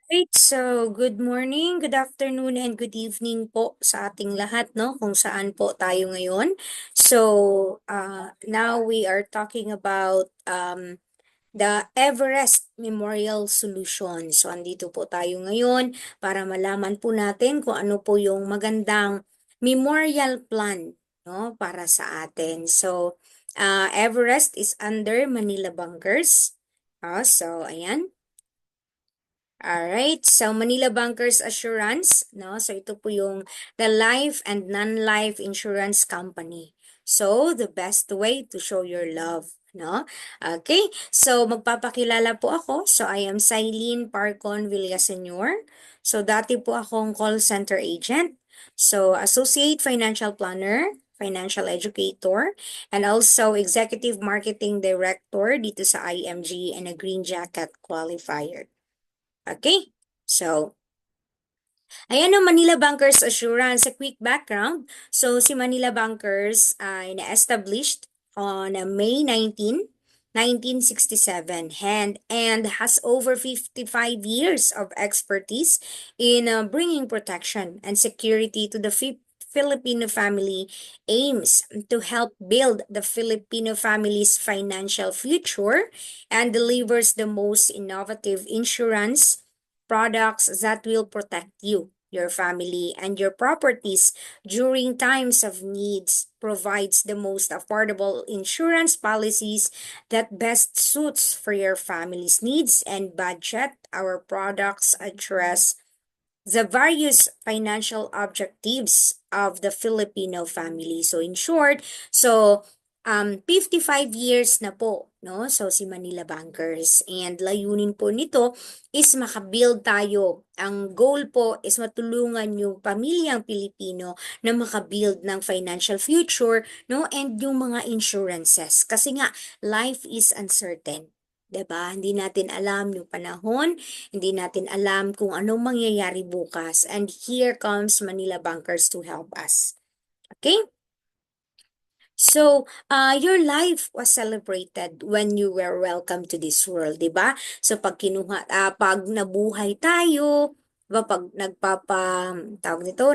Right, so good morning, good afternoon, and good evening po sa ating lahat, no? Kung saan po tayo ngayon. Now we are talking about the Everest Memorial Solution. So, andito po tayo ngayon para malaman po natin kung ano po yung magandang memorial plan, no? Para sa atin. Everest is under Manila Bunkers. Ayan. Alright, so Manila Bankers Assurance, no? So ito po yung the life and non-life insurance company. So the best way to show your love, no? Okay, so magpapakilala po ako. So I am Silene Parcon Villaseñor. So dati po akong call center agent. So associate financial planner, financial educator, and also executive marketing director dito sa IMG and a green jacket qualifier. Okay? So, ayan ang Manila Bankers Assurance. A quick background. So, si Manila Bankers ay na-established on May 19, 1967 and has over 55 years of expertise in bringing protection and security to the Filipino family, aims to help build the Filipino family's financial future and delivers the most innovative insurance products that will protect you, your family, and your properties during times of needs, provides the most affordable insurance policies that best suits for your family's needs and budget. Our products address the various financial objectives of the Filipino family. So in short, 55 years na po, no? So si Manila Bankers and layunin po nito is makabuild tayo. Ang goal po is matulungan yung pamilyang Pilipino na makabuild ng financial future, no? And yung mga insurances. Kasi nga, life is uncertain. 'Di ba? Hindi natin alam yung panahon, hindi natin alam kung anong mangyayari bukas. And here comes Manila Bankers to help us. Okay? Your life was celebrated when you were welcome to this world, 'di ba? So pag nabuhay tayo, 'di ba pag tawag nito,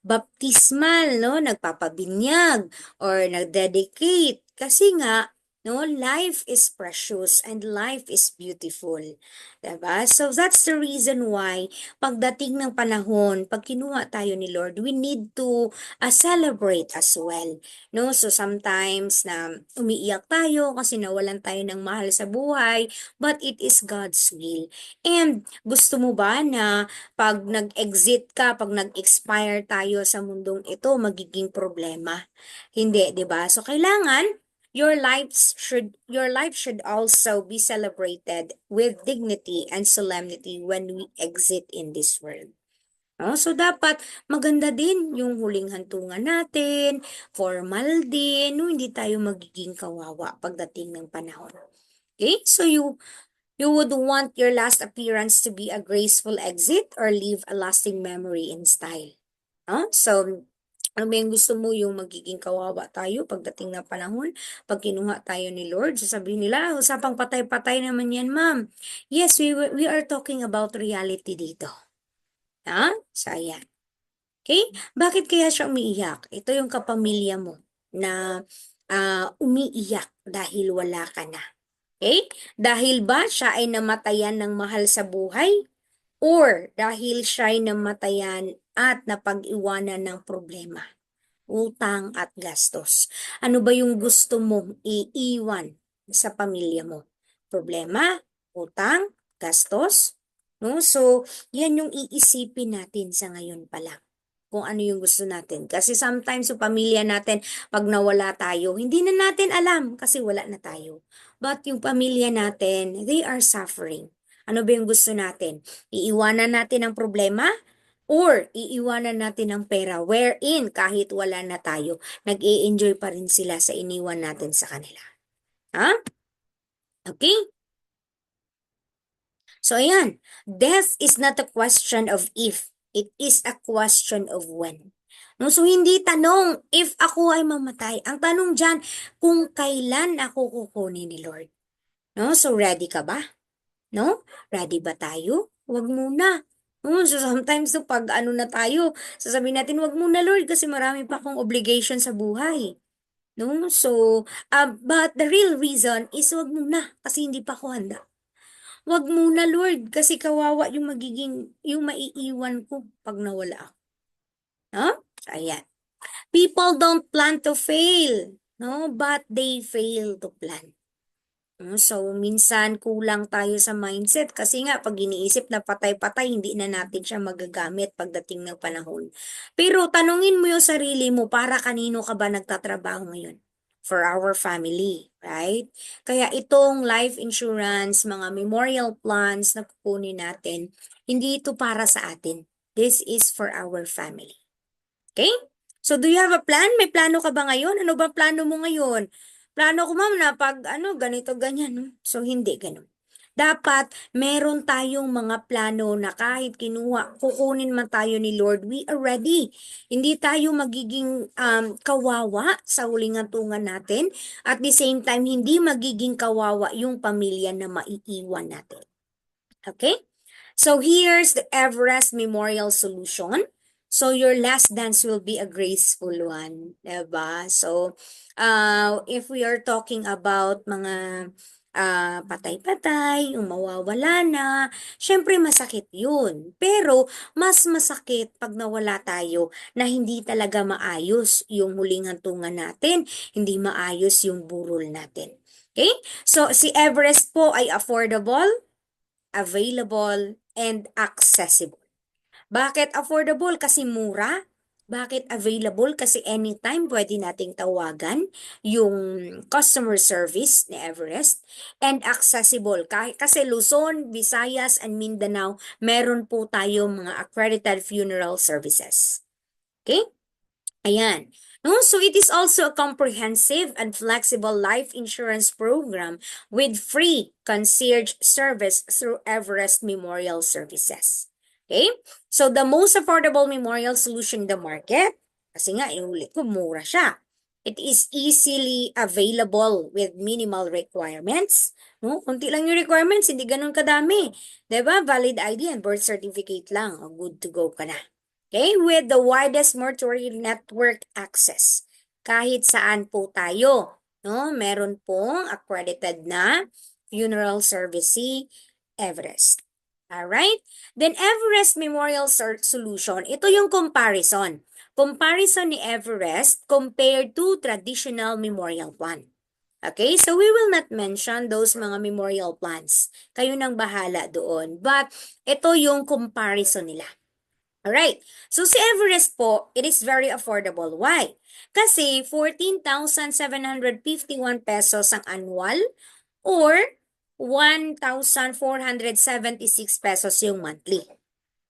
baptismal, no, nagpapabinyag or nagdedicate kasi nga no, life is precious and life is beautiful. 'Di ba? So that's the reason why pagdating ng panahon, pag kinuha tayo ni Lord, we need to celebrate as well. No? So sometimes na umiiyak tayo kasi nawalan tayo ng mahal sa buhay, but it is God's will. And gusto mo ba na pag nag-exit ka, pag nag-expire tayo sa mundong ito, magiging problema? Hindi, 'di ba? So kailangan your life should also be celebrated with dignity and solemnity when we exit in this world. Oh, so dapat maganda din yung huling hantungan natin, formal din, no, hindi tayo magiging kawawa pagdating ng panahon. Okay? So you would want your last appearance to be a graceful exit or leave a lasting memory in style. No? So ano ba yung gusto mo yung magiging kawawa tayo pagdating ng panahon? Pag kinuha tayo ni Lord, sasabihin nila, usapang patay-patay naman yan, ma'am. Yes, we are talking about reality dito. Ha? So, ayan. Okay? Bakit kaya siya umiiyak? Ito yung kapamilya mo na umiiyak dahil wala ka na. Okay? Dahil ba siya ay namatayan ng mahal sa buhay? Or dahil siya ay namatayan at napag-iwanan ng problema, utang at gastos? Ano ba yung gusto mong iiwan sa pamilya mo? Problema, utang, gastos? No? So, yan yung iisipin natin sa ngayon pa lang kung ano yung gusto natin. Kasi sometimes sa pamilya natin, pag nawala tayo, hindi na natin alam kasi wala na tayo. But yung pamilya natin, they are suffering. Ano ba yung gusto natin? Iiwanan natin ang problema or iiwanan natin ang pera wherein kahit wala na tayo, nag-i-enjoy pa rin sila sa iniwan natin sa kanila. Ha? Okay? So ayan, death is not a question of if, it is a question of when. No, so hindi tanong if ako ay mamatay. Ang tanong diyan kung kailan ako kukunin ni Lord. No? So ready ka ba? No? Ready ba tayo? Huwag muna. So sometimes no, pag ano na tayo, sasabihin natin, wag muna Lord kasi marami pa akong obligation sa buhay. No? So, but the real reason is wag muna kasi hindi pa ako handa. Wag muna Lord kasi kawawa yung yung maiiwan ko pag nawala ako. No? Ayan. People don't plan to fail, no? But they fail to plan. So, minsan kulang tayo sa mindset kasi nga pag iniisip na patay-patay, hindi na natin siya magagamit pagdating ng panahon. Pero tanungin mo yung sarili mo, para kanino ka ba nagtatrabaho ngayon? For our family, right? Kaya itong life insurance, mga memorial plans na kukunin natin, hindi ito para sa atin. This is for our family. Okay? So, do you have a plan? May plano ka ba ngayon? Ano ba plano mo ngayon? Plano ko, ma'am, na pag ganito, ganyan. No? So, hindi ganun. Dapat meron tayong mga plano na kahit kukunin man tayo ni Lord, we are ready. Hindi tayo magiging kawawa sa huling hantungan natin. At the same time, hindi magiging kawawa yung pamilya na maiiwan natin. Okay? So here's the Everest Memorial Solution. So your last dance will be a graceful one, diba? So if we are talking about mga patay-patay, yung mawawala na, syempre masakit yun. Pero mas masakit pag nawala tayo na hindi talaga maayos yung huling hantungan natin, hindi maayos yung burol natin. Okay? So si Everest po ay affordable, available, and accessible. Bakit affordable? Kasi mura. Bakit available? Kasi anytime pwede nating tawagan yung customer service ni Everest. And accessible. Kasi Luzon, Visayas, and Mindanao, meron po tayong mga accredited funeral services. Okay? Ayan. No, so it is also a comprehensive and flexible life insurance program with free concierge service through Everest Memorial Services. Okay? So the most affordable memorial solution in the market, kasi nga, inulit ko, mura siya. It is easily available with minimal requirements. No? Kunti lang yung requirements, hindi ganun kadami. 'Di ba? Valid ID and birth certificate lang. O, good to go ka na. Okay, with the widest mortuary network access. Kahit saan po tayo, no? Meron pong accredited na funeral service si Everest. Alright? Then Everest Memorial Solution, ito yung comparison. Comparison ni Everest compared to traditional memorial plan. Okay, so we will not mention those mga memorial plans. Kayo nang bahala doon. But ito yung comparison nila. Alright. So si Everest po, it is very affordable. Why? Kasi 14,751 pesos ang annual or 1,476 pesos yung monthly.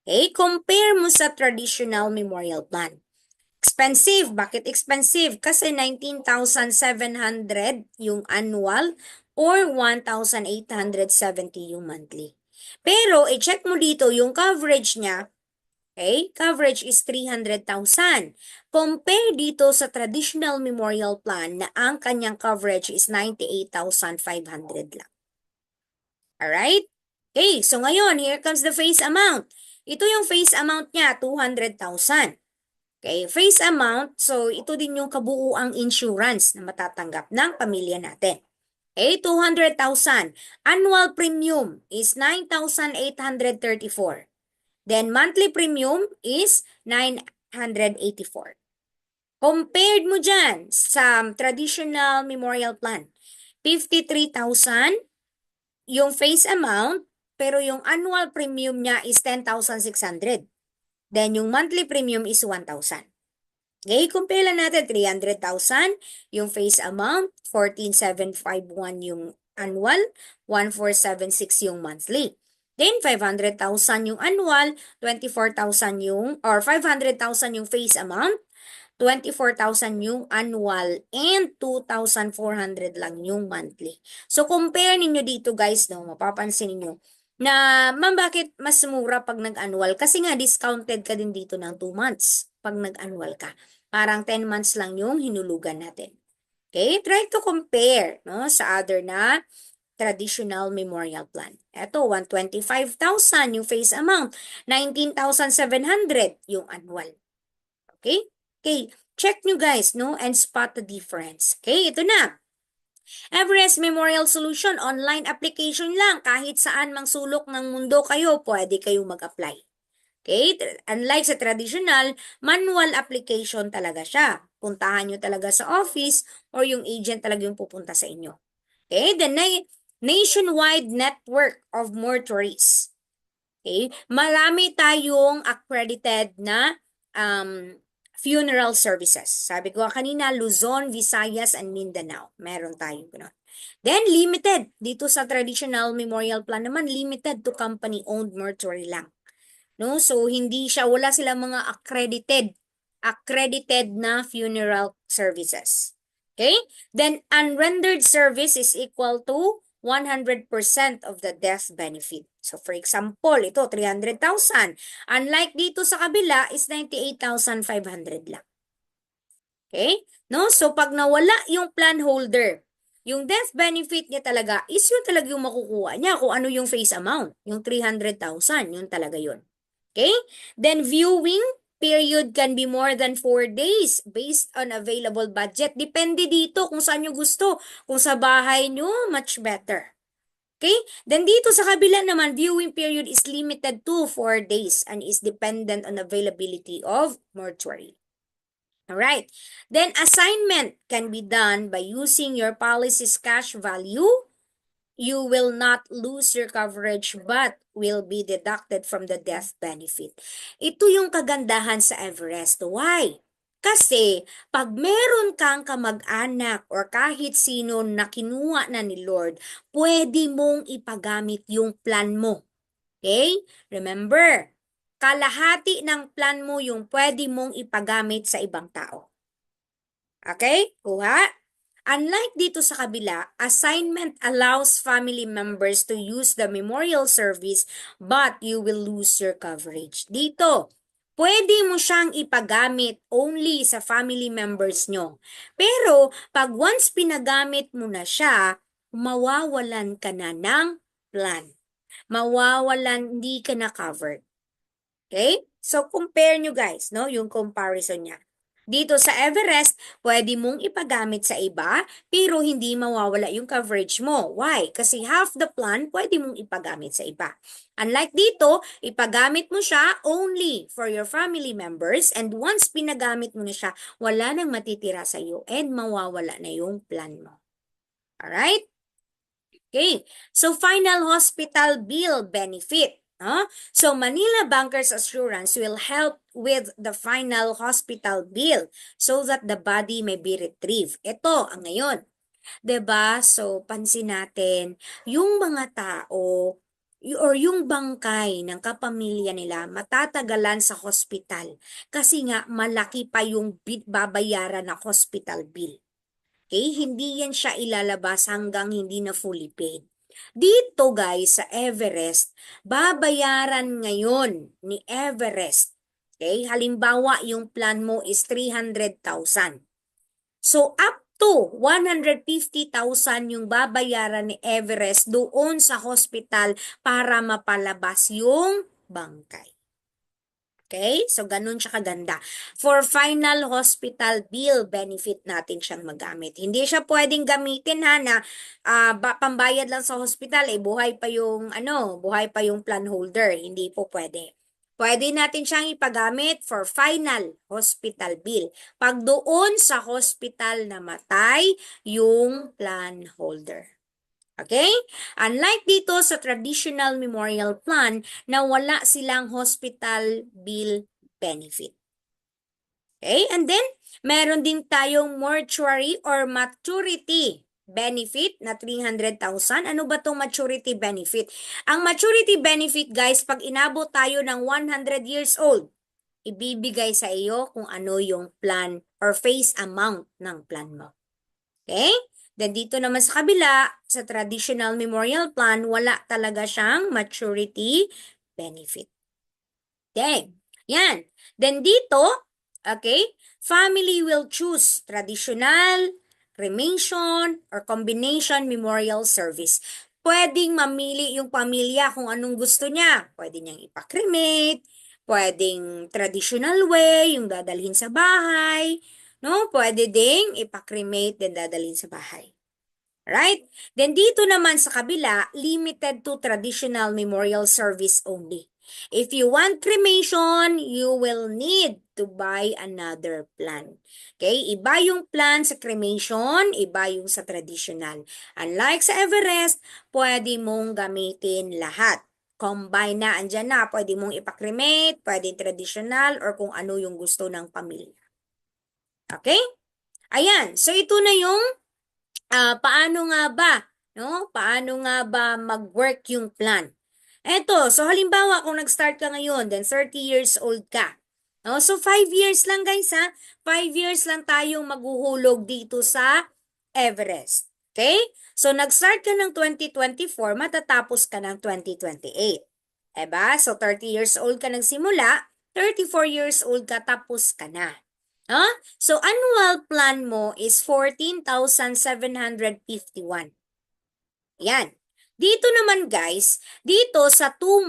Okay? Compare mo sa traditional memorial plan. Expensive. Bakit expensive? Kasi 19,700 yung annual or 1,870 yung monthly. Pero, i-check mo dito yung coverage niya. Okay? Coverage is 300,000. Compare dito sa traditional memorial plan na ang kanyang coverage is 98,500 lang. Alright? Okay, so ngayon, here comes the face amount. Ito yung face amount niya, 200,000. Okay, face amount, so ito din yung kabuuang insurance na matatanggap ng pamilya natin. Okay, 200,000. Annual premium is 9,834. Then monthly premium is 984. Compared mo dyan sa traditional memorial plan, 53,000 yung face amount, pero yung annual premium niya is 10,600. Then yung monthly premium is 1,000. Okay, compare lang natin 300,000 yung face amount, 14,751 yung annual, 1,476 yung monthly. Then 500,000 yung annual, 24,000 yung or 500,000 yung face amount, 24,000 yung annual and 2,400 lang yung monthly. So compare ninyo dito guys, no, mapapansin niyo na ma'am bakit mas mura pag nag-annual? Kasi nga discounted ka din dito ng 2 months pag nag-annual ka. Parang 10 months lang yung hinulugan natin. Okay? Try to compare no, sa other na traditional memorial plan. Ito, 125,000 yung face amount, 19,700 yung annual. Okay? Okay, check nyo guys, no? And spot the difference. Okay, ito na. Everest Memorial Solution, online application lang. Kahit saan mang sulok ng mundo kayo, pwede kayong mag-apply. Okay? Unlike sa traditional, manual application talaga siya. Puntahan nyo talaga sa office or yung agent talaga yung pupunta sa inyo. Okay? The nationwide network of mortuaries. Okay? Marami tayong accredited na funeral services. Sabi ko kanina, Luzon, Visayas, and Mindanao. Meron tayong gano'n. Then, limited. Dito sa traditional memorial plan naman, limited to company-owned mortuary lang. No? So, hindi siya, wala silang mga accredited na funeral services. Okay? Then, unrendered service is equal to 100% of the death benefit. So, for example, ito, 300,000. Unlike dito sa kabila, is 98,500 lang. Okay? No? So, pag nawala yung plan holder, yung death benefit niya talaga is yun talaga yung makukuha niya kung ano yung face amount. Yung 300,000, yun talaga yun. Okay? Then, viewing period can be more than 4 days based on available budget. Depende dito kung saan nyo gusto. Kung sa bahay nyo, much better. Okay? Then dito sa kabila naman, viewing period is limited to 4 days and is dependent on availability of mortuary. Alright. Then assignment can be done by using your policy's cash value. You will not lose your coverage but will be deducted from the death benefit. Ito yung kagandahan sa Everest. Why? Kasi pag meron kang kamag-anak or kahit sino na kinuha na ni Lord, pwede mong ipagamit yung plan mo. Okay? Remember, kalahati ng plan mo yung pwede mong ipagamit sa ibang tao. Okay? Kuha? Unlike dito sa kabila, assignment allows family members to use the memorial service but you will lose your coverage. Dito, pwede mo siyang ipagamit only sa family members nyo. Pero, pag once pinagamit mo na siya, mawawalan ka na ng plan. Mawawalan, hindi ka na covered. Okay? So, compare nyo guys, no? Yung comparison niya. Dito sa Everest, pwede mong ipagamit sa iba, pero hindi mawawala yung coverage mo. Why? Kasi half the plan, pwede mong ipagamit sa iba. Unlike dito, ipagamit mo siya only for your family members and once pinagamit mo na siya, wala nang matitira sa iyo and mawawala na yung plan mo. Alright? Okay. So, final hospital bill benefit. So, Manila Bankers Assurance will help with the final hospital bill so that the body may be retrieved. Ito ang ngayon. 'Di ba? So, pansin natin, yung mga tao or yung bangkay ng kapamilya nila matatagalan sa hospital kasi nga malaki pa yung babayaran na hospital bill. Okay? Hindi yan siya ilalabas hanggang hindi na fully paid. Dito guys, sa Everest, babayaran ngayon ni Everest. Okay? Halimbawa, yung plan mo is 300,000. So, up to 150,000 yung babayaran ni Everest doon sa hospital para mapalabas yung bangkay. Okay? So, ganun siya kaganda. For final hospital bill benefit natin siyang magamit. Hindi siya pwedeng gamitin na pambayad lang sa hospital, buhay pa yung, buhay pa yung plan holder. Hindi po pwede. Pwede natin siyang ipagamit for final hospital bill. Pag doon sa hospital namatay yung plan holder. Okay? Unlike dito sa traditional memorial plan na wala silang hospital bill benefit. Okay? And then, meron din tayong mortuary or maturity benefit na 300,000. Ano ba tong maturity benefit? Ang maturity benefit, guys, pag inabot tayo ng 100 years old, ibibigay sa iyo kung ano yung plan or face amount ng plan mo. Okay? Then dito naman sa kabila, sa traditional memorial plan, wala talaga siyang maturity benefit. Okay. Yan. Then dito, okay, family will choose traditional, cremation, or combination memorial service. pwedeng mamili yung pamilya kung anong gusto niya. Pwede niyang ipakremate, pwedeng traditional way, yung dadalhin sa bahay, no? Pwede ding ipakremate din dadalhin sa bahay. Right? Then dito naman sa kabila, limited to traditional memorial service only. If you want cremation, you will need to buy another plan. Okay? Iba yung plan sa cremation, iba yung sa traditional. Unlike sa Everest, pwede mong gamitin lahat. Combine na, andyan na. Pwede mong ipakremate, pwede traditional, or kung ano yung gusto ng pamilya. Okay? Ayan. So ito na yung paano nga ba, no? Paano nga ba mag-work yung plan? Eto, so halimbawa kung nag-start ka ngayon, then 30 years old ka. No? So 5 years lang guys ha. 5 years lang tayong maghuhulog dito sa Everest. Okay? So nag-start ka ng 2024, matatapos ka ng 2028. Diba? So 30 years old ka nagsimula, 34 years old ka tapos ka na. Huh? So, annual plan mo is 14,751. Yan. Dito naman guys, dito sa 2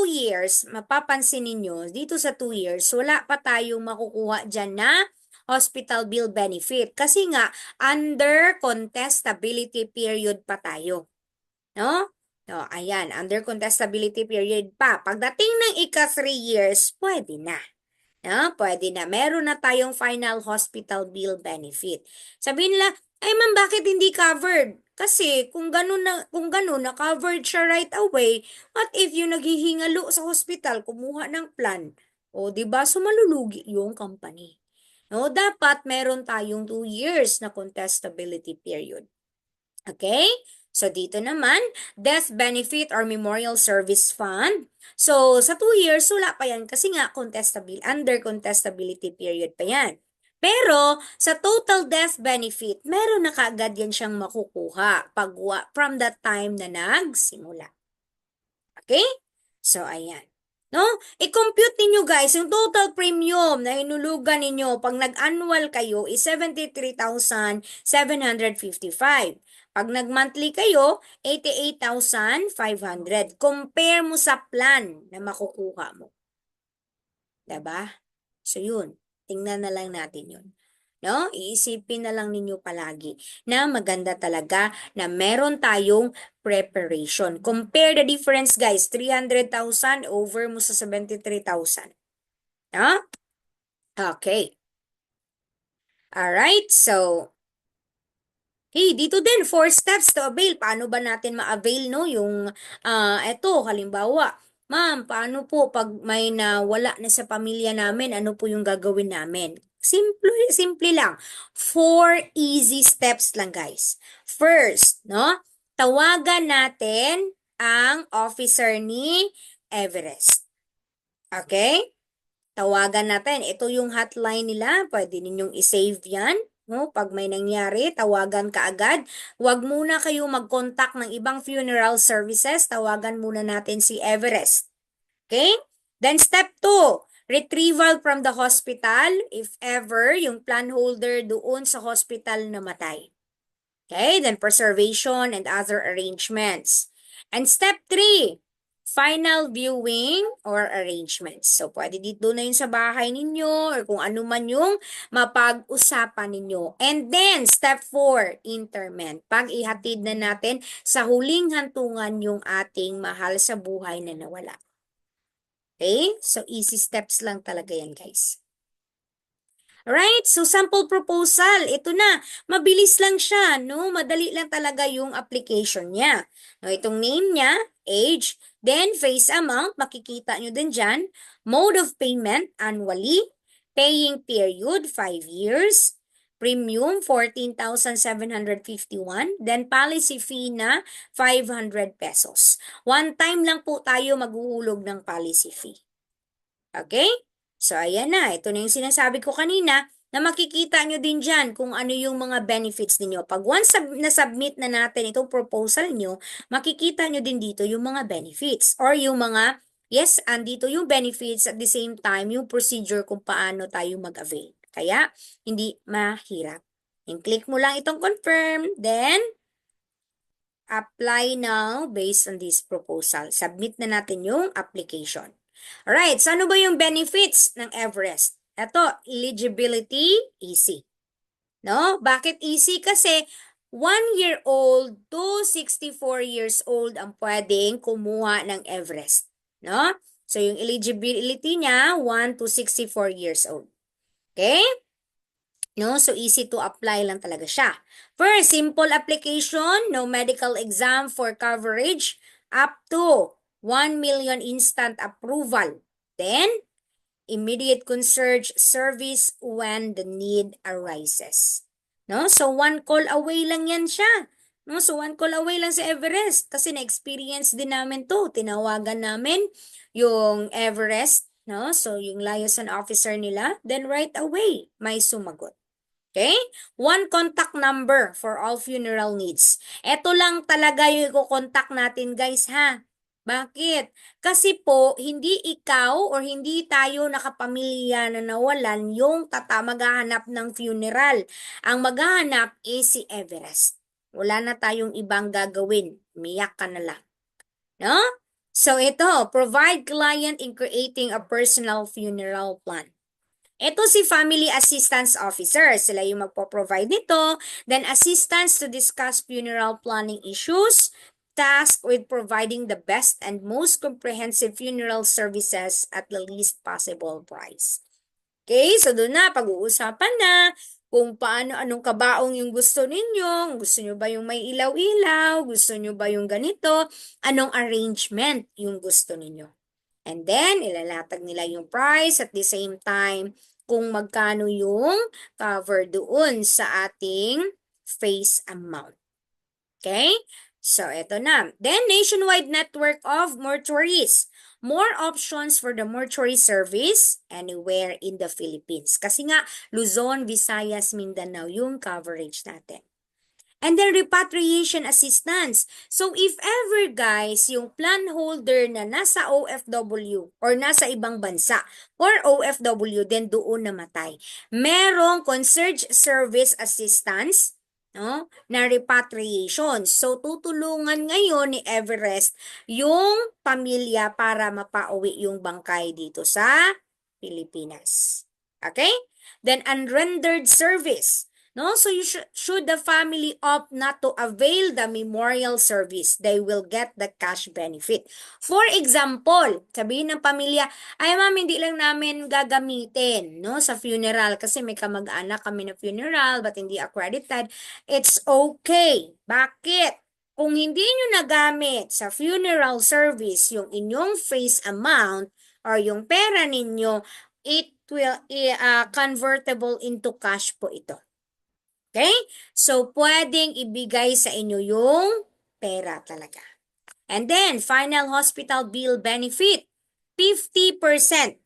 years, mapapansin ninyo, dito sa 2 years, wala pa tayong makukuha dyan na hospital bill benefit. Kasi nga, under contestability period pa tayo. No? No, ayan, under contestability period pa. Pagdating ng ika 3 years, pwede na. Pwede na. Meron na tayong final hospital bill benefit. Sabihin nila, ay ma'am, bakit hindi covered? Kasi kung ganun na covered siya right away, what if yung naghihingalo sa hospital, kumuha ng plan? O, di ba? So, malulugi yung company. No, dapat meron tayong 2 years na contestability period. Okay? So, dito naman, death benefit or memorial service fund. So, sa 2 years, wala pa yan kasi nga under contestability period pa yan. Pero, sa total death benefit, meron na kaagad yan siyang makukuha from that time na nagsimula. Okay? So, ayan. No? I-compute ninyo guys, yung total premium na hinulugan ninyo pag nag-annual kayo is 73,755. Pag nag-monthly kayo, 88,500. Compare mo sa plan na makukuha mo. Diba? So, yun. Tingnan na lang natin yun. No? Iisipin na lang ninyo palagi na maganda talaga na meron tayong preparation. Compare the difference, guys. 300,000 over mo sa 73,000. No? Okay. Alright, so, hey, dito din, 4 steps to avail. Paano ba natin ma-avail, no? Yung, eto, halimbawa, ma'am, paano po pag may nawala na sa pamilya namin, ano po yung gagawin namin? Simple lang. 4 easy steps lang, guys. First, no? Tawagan natin ang officer ni Everest. Okay? Tawagan natin. Ito yung hotline nila. Pwede ninyong isave yan. No? Pag may nangyari, tawagan ka agad. Huwag muna kayo mag-contact ng ibang funeral services. Tawagan muna natin si Everest. Okay? Then step 2, retrieval from the hospital if ever yung plan holder doon sa hospital namatay. Okay? Then preservation and other arrangements. And step 3, final viewing or arrangements. So, pwede dito na yun sa bahay ninyo or kung ano man yung mapag-usapan ninyo. And then, step 4, interment. Pag ihatid na natin sa huling hantungan yung ating mahal sa buhay na nawala. Okay? So, easy steps lang talaga yan, guys. Right? So, sample proposal. Ito na. Mabilis lang siya, no? Madali lang talaga yung application niya. No, itong name niya, age, then face amount, makikita nyo din dyan. Mode of payment, annually. Paying period, 5 years. Premium, 14,751. Then, policy fee na 500 pesos. One time lang po tayo maghuhulog ng policy fee. Okay? So, ayan na. Ito na yung sinasabi ko kanina na makikita nyo din dyan kung ano yung mga benefits ninyo. Pag once na-submit na natin itong proposal nyo, makikita nyo din dito yung mga benefits or yung mga, yes, andito yung benefits at the same time yung procedure kung paano tayo mag-avail. Kaya, hindi mahirap. And click mo lang itong confirm, then, apply now based on this proposal. Submit na natin yung application. Alright, so ano ba yung benefits ng Everest? Ito, eligibility, easy. No? Bakit easy? Kasi 1 year old to 64 years old ang pwedeng kumuha ng Everest. No? So, yung eligibility niya, 1 to 64 years old. Okay? No? So, easy to apply lang talaga siya. First, simple application, no medical exam for coverage, up to 1 million instant approval. Then, immediate concierge service when the need arises. No? So, one call away lang yan siya. No? So, one call away lang sa Everest. Kasi na-experience din namin to. Tinawagan namin yung Everest. No? So, yung liaison officer nila. Then, right away, may sumagot. Okay? One contact number for all funeral needs. Ito lang talaga yung i-contact natin, guys, ha? Bakit? Kasi po, hindi ikaw or hindi tayo nakapamilya na nawalan yung maghahanap ng funeral. Ang maghahanap is si Everest. Wala na tayong ibang gagawin. Umiyak ka na lang. No? So ito, provide client in creating a personal funeral plan. Ito si Family Assistance Officer. Sila yung magpo-provide nito. Then, assistance to discuss funeral planning issues. Tasked with providing the best and most comprehensive funeral services at the least possible price. Okay, so doon na, pag-uusapan na kung paano, anong kabaong yung gusto ninyo. Gusto nyo ba yung may ilaw-ilaw? Gusto nyo ba yung ganito? Anong arrangement yung gusto ninyo? And then, ilalatag nila yung price at the same time kung magkano yung cover doon sa ating face amount. Okay? So, ito na. Then, nationwide network of mortuaries. More options for the mortuary service anywhere in the Philippines. Kasi nga, Luzon, Visayas, Mindanao yung coverage natin. And then repatriation assistance. So if ever guys, yung plan holder na nasa OFW or nasa ibang bansa or OFW then doon namatay, merong concierge service assistance no, na repatriation. So tutulungan ngayon ni Everest yung pamilya para mapauwi yung bangkay dito sa Pilipinas. Okay? Then unrendered service. No, so you should the family opt not to avail the memorial service, they will get the cash benefit. For example, sabihin ng pamilya, ay ma'am, hindi lang namin gagamitin no, sa funeral kasi may kamag-anak kami na funeral but hindi accredited. It's okay. Bakit? Kung hindi nyo nagamit sa funeral service yung inyong face amount or yung pera ninyo, it will convertible into cash po ito. Okay? So, pwedeng ibigay sa inyo yung pera talaga. And then, final hospital bill benefit, 50%.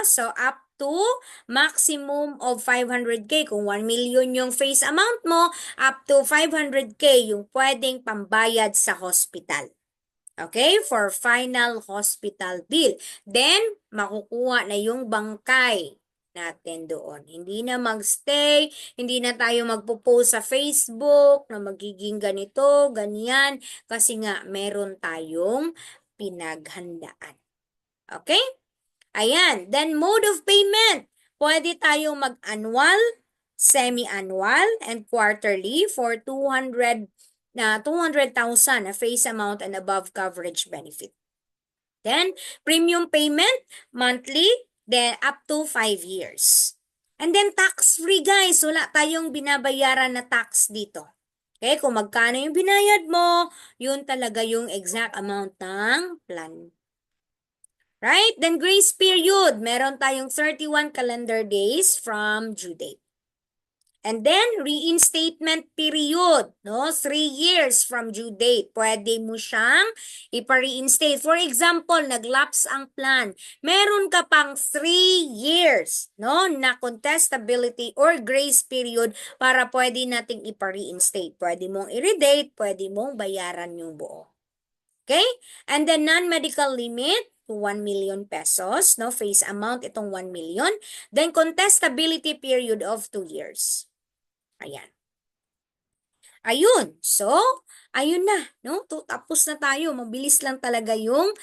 So, up to maximum of 500K. Kung 1 million yung face amount mo, up to 500K yung pwedeng pambayad sa hospital. Okay? For final hospital bill. Then, makukuha na yung bangkay natin doon. Hindi na magstay, hindi na tayo magpo-post sa Facebook na magiging ganito, ganyan, kasi nga meron tayong pinaghandaan. Okay? Ayan. Then, mode of payment. Pwede tayo mag-annual, semi-annual, and quarterly for 200,000 na face amount and above coverage benefit. Then, premium payment, monthly, then up to 5 years. And then, tax-free guys. Wala tayong binabayaran na tax dito. Okay, kung magkano yung binayad mo, yun talaga yung exact amount ng plan. Right? Then, grace period. Meron tayong 31 calendar days from due date. And then, reinstatement period, no? 3 years from due date. Pwede mo siyang ipa-reinstate. For example, nag-lapse ang plan. Meron ka pang 3 years, no? Na contestability or grace period para pwede nating ipa-reinstate. Pwede mong i-redate, pwede mong bayaran yung buo. Okay? And then, non-medical limit, 1 million pesos, no? Face amount, itong 1 million. Then, contestability period of 2 years. Ayan. Ayun. So, ayun na, no? Tapos na tayo. Mabilis lang talaga yung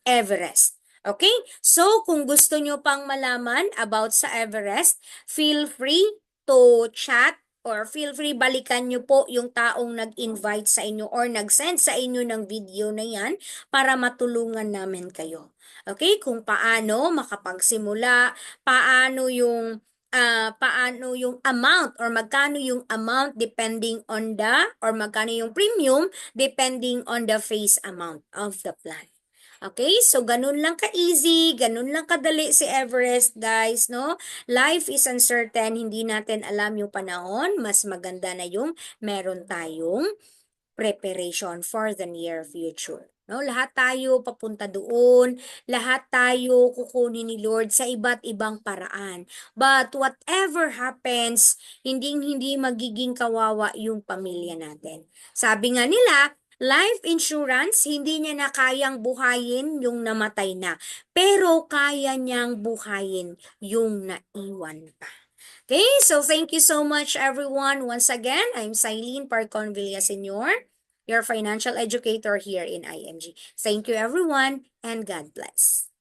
Everest. Okay? So, kung gusto nyo pang malaman about sa Everest, feel free to chat or feel free balikan nyo po yung taong nag-invite sa inyo or nag-send sa inyo ng video na yan para matulungan namin kayo. Okay? Kung paano makapagsimula, paano yung amount or magkano yung amount depending on the or magkano yung premium depending on the face amount of the plan. Okay? So, ganun lang ka-easy, ganun lang kadali si Everest, guys, no? Life is uncertain, hindi natin alam yung panahon, mas maganda na yung meron tayong preparation for the near future. No, lahat tayo papunta doon, lahat tayo kukunin ni Lord sa iba't ibang paraan. But whatever happens, hindi magiging kawawa yung pamilya natin. Sabi nga nila, life insurance, hindi niya na kayang buhayin yung namatay na, pero kaya niyang buhayin yung naiwan pa. Okay, so thank you so much everyone. Once again, I'm Silene Parcon Villa Senior, your financial educator here in IMG. Thank you everyone and God bless.